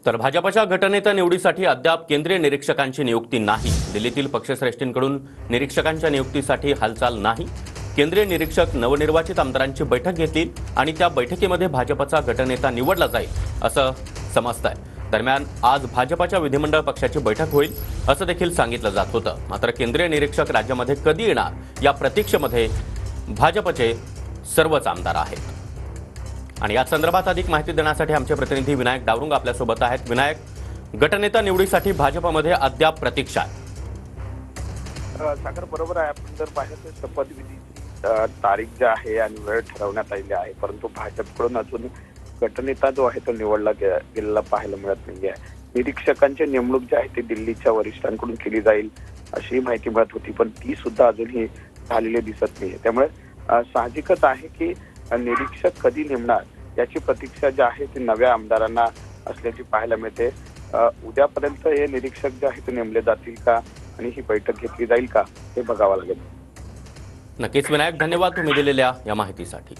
तर भाजपच्या गटनेता निवडीसाठी अद्याप केंद्रीय निरीक्षकांची नियुक्ती नाही। दिल्लीतील पक्षश्रेष्ठींकडून निरीक्षकांच्या नियुक्तीसाठी हालचाल नाही। केंद्रीय निरीक्षक नवनिर्वाचित आमदारांची बैठक घेतील आणि त्या बैठकीमध्ये भाजपचा गटनेता निवडला जाईल असं समजतंय। दरम्यान आज भाजपच्या विधिमंडळ पक्षाची बैठक होईल असं देखील सांगितलं जात होतं। मात्र केंद्रीय निरीक्षक राज्यामध्ये कधी येणार या प्रतीक्षेमध्ये भाजपचे सर्वच आमदार आहेत। आणि या संदर्भात अधिक माहिती देण्यासाठी आमचे प्रतिनिधी विनायक डावरुंग आपल्यासोबत आहेत। विनायक, गटनेता निवडीसाठी भाजपमध्ये अद्याप प्रतीक्षा आहे। सागर बरोबर आहे। आपण जर पाहिलं तर शपथविधीची तारीख जी आहे आणि वेळ ठरवण्यात आलेली आहे, परंतु भाजपकडून अजून गटनेता जो आहे तो निवडला गेलेला पाहायला मिळत नाहीये। निरीक्षकांची नेमणूक जी आहे ती दिल्लीच्या वरिष्ठांकडून केली जाईल अशी माहिती मिळत होती, पण ती सुद्धा अजूनही झालेली दिसत नाहीये। त्यामुळे साहजिकच आहे की निरीक्षक कधी नेमणार याची प्रतीक्षा जी आहे ती नव्या आमदारांना असल्याची पाहायला मिळते। उद्यापर्यंत हे निरीक्षक जे आहे ते नेमले जातील का आणि ही बैठक घेतली जाईल का हे बघावं लागेल। नक्कीच विनायक, धन्यवाद तुम्ही दिलेल्या या माहितीसाठी।